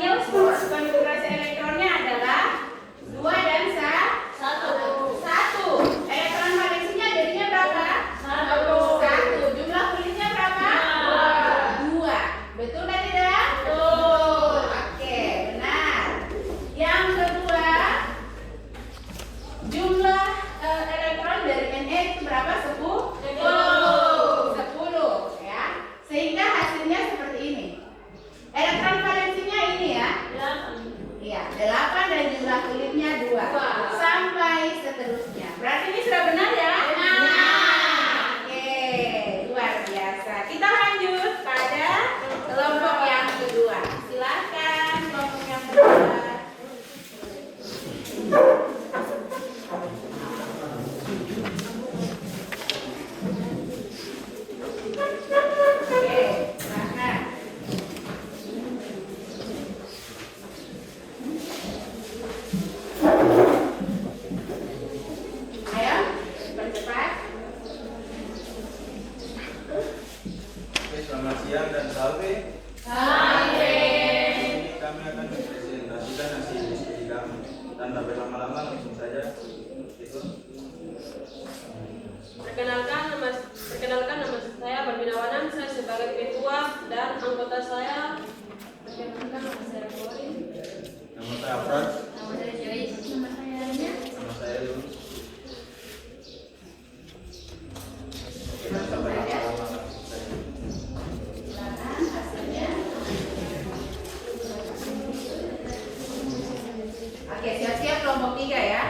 Niels Bohr, konfigurasi elektronnya adalah 2 dan 1. Elektron valensinya jadinya berapa? 1. Jumlah kulitnya berapa? 2. Betul kan tidak? Betul. Oke, benar. Yang kedua, jumlah elektron dari Na itu berapa? 10 ya. Sehingga hasilnya seperti ini. Elektron valensinya ini ya. Iya, 8 dan jumlah kulitnya 2. Sampai seterusnya. Berarti ini sudah benar ya? Oke, luar biasa. Kita lanjut pada kelompok yang kedua. Silakan kelompok yang kedua. Oke, silakan. Ayo, percepat. Oke, selamat siang dan salve. Salve. Ini kami akan mempresentasikan hasil diskusi kami. Tanpa berlama-lama langsung saja. Itu. Perkenalkan nama saya Barbinawanan. Saya sebagai ketua dan anggota saya. Perkenalkan, nama saya Borin. Nama saya Afrad. Nama saya Joyce. Nama saya Anya. Nama saya Yunus. Oke, tanpa berlama-lama langsung saja. Silakan hasilnya. Oke, siap-siap kelompok 3 ya.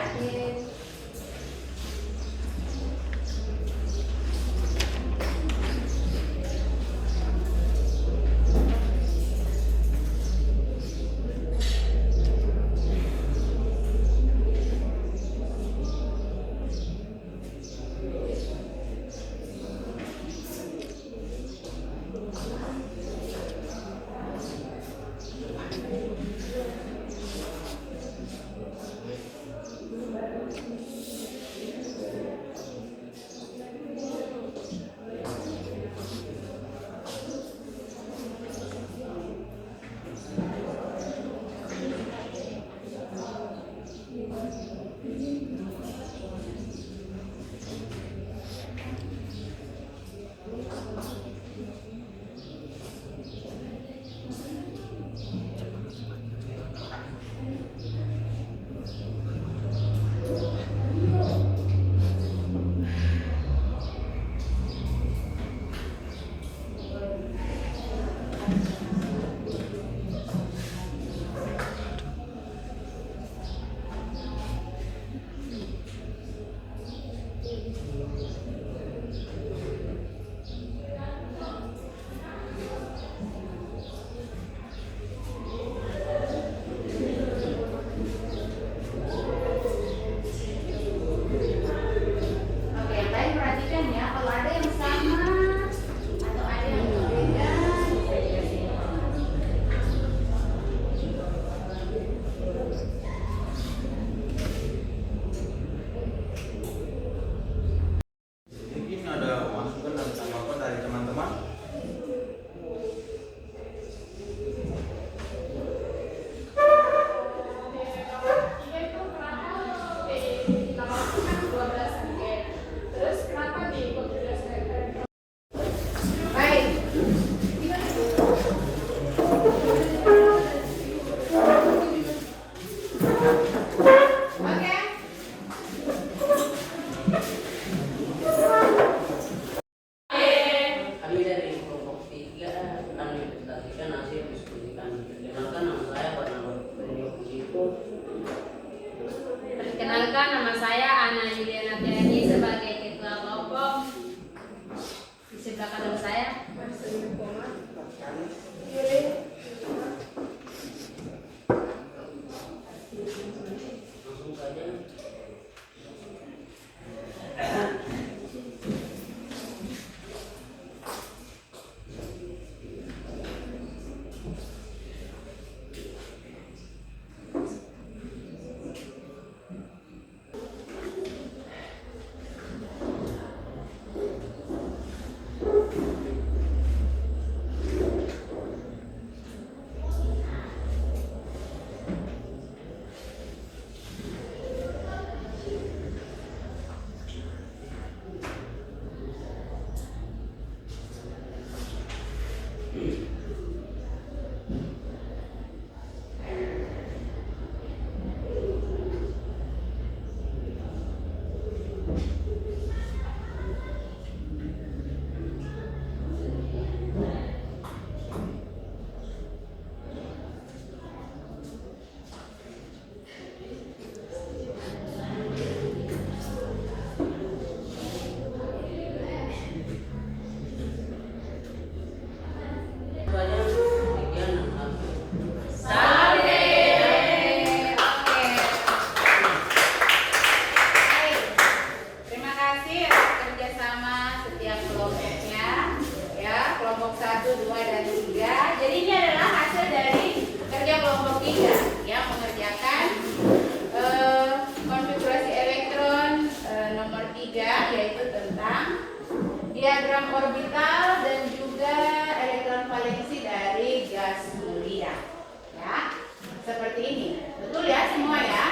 seperti ini. Betul ya semua ya?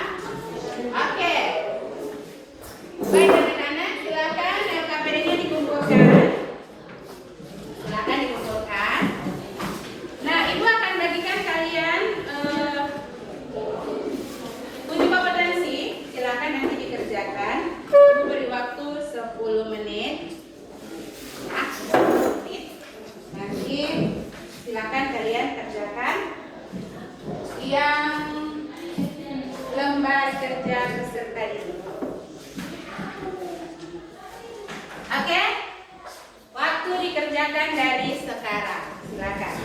Oke. Baik anak-anak, silakan LKPD-nya dikumpulkan. Silakan dikumpulkan. Nah, Ibu akan bagikan kalian uji kompetensi. Silakan nanti dikerjakan. Ibu beri waktu 10 menit. Ya, 10 menit. Nanti silakan kalian kerjakan yang lembar kerja peserta ini. Oke? Waktu dikerjakan dari sekarang. Silakan.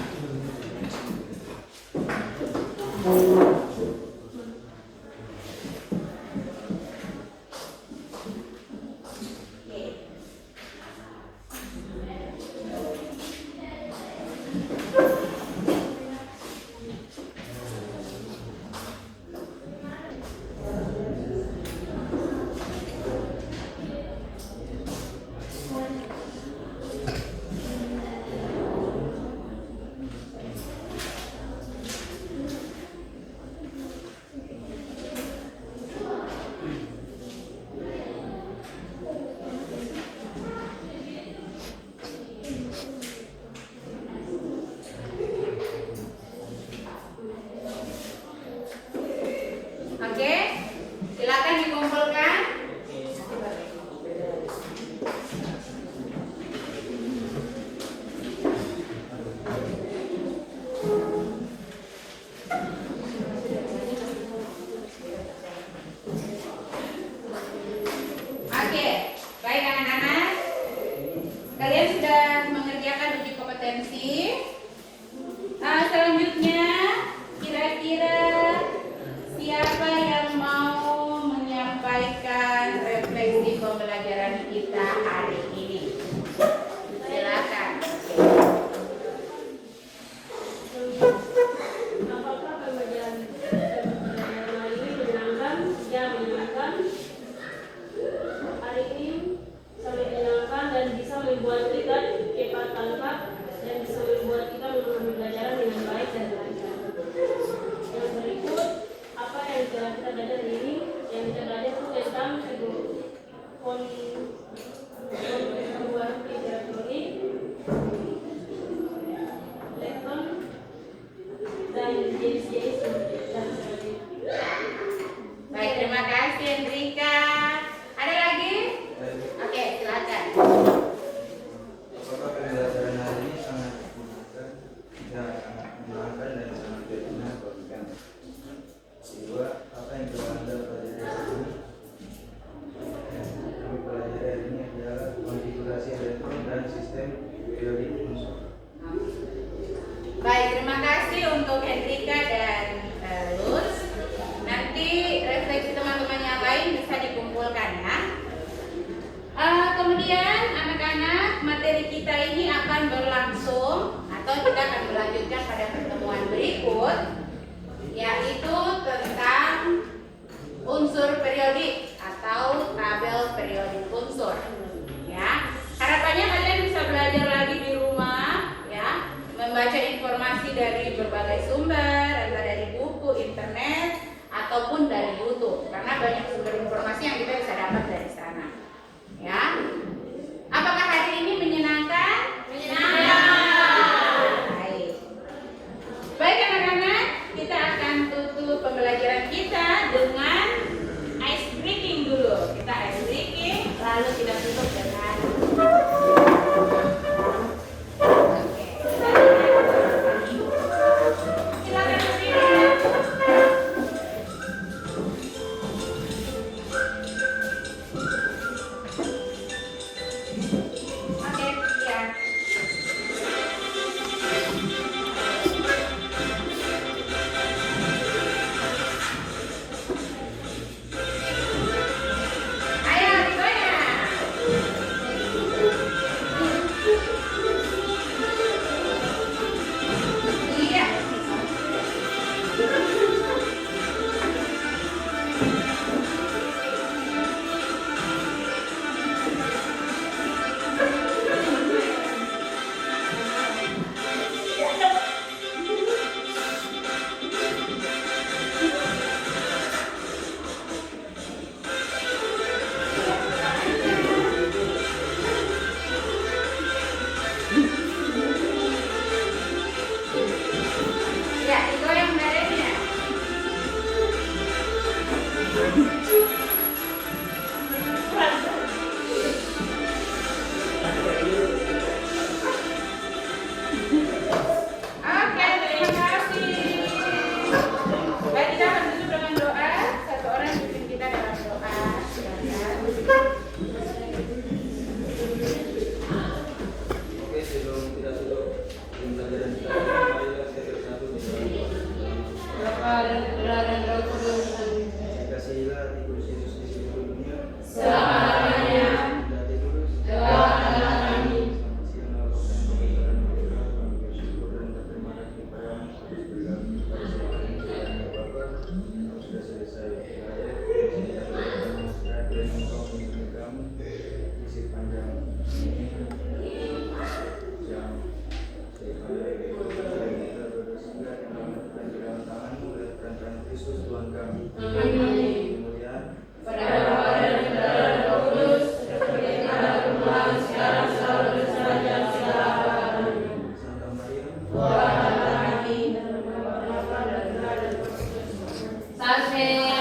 Oke, silakan dikumpulkan. Oke, baik anak-anak. Kalian sudah mengerjakan uji kompetensi. Selanjutnya, kira-kira siapa yang mau menyampaikan refleksi pembelajaran kita hari ini? Silakan. Apakah pembelajaran hari ini menyenangkan? Ya, menyenangkan. Hari ini sangat menyenangkan dan bisa membuat kita cepat tangkap dan bisa membuat kita memahami pelajaran dengan baik dan lancar. Yang berikut, apa yang telah kita belajar ini? Yang kita belajar itu tentang pembuatan elektronik, elektron, dan jenis-jenis dan sebagainya. Baik, terima kasih Hendrika. Ada lagi? Oke, silakan. Apakah pembelajaran hari ini sangat menyenangkan? Ya, sangat menyenangkan dan sangat berguna bagi kami. Kedua, apa yang telah Anda pelajari hari ini? Kami pelajari hari ini adalah konfigurasi elektron dan sistem periodik unsur. Baik, terima kasih untuk Hendrika dan Luz. Nanti refleksi teman-teman yang lain bisa dikumpulkan ya. Kemudian anak-anak, materi kita ini akan berlangsung atau kita akan melanjutkan pada pertemuan berikut, yaitu tentang unsur periodik atau tabel periodik unsur. Ya, harapannya kalian bisa belajar lagi di rumah, ya, membaca informasi dari berbagai sumber, entah dari buku, internet, ataupun dari YouTube, karena banyak sumber informasi yang kita bisa dapat dari sana. Ya, apakah hari ini menyenangkan? Menyenangkan. Baik. Baik anak-anak, kita akan tutup pembelajaran kita dengan ice breaking dulu. Kita ice breaking, lalu kita tutup dengan silakan berdiri. Oke, ya. Ayo, digoyang. Kristus Tuhan kami. Amin. Kemudian Pada Bapa dan Putra dan Roh Kudus, seperti pada permulaan, sekarang, selalu, dan sepanjang segala abad. Santa Maria, Tuhan kami, dan Bapa dan Putra dan Roh Kudus. Salve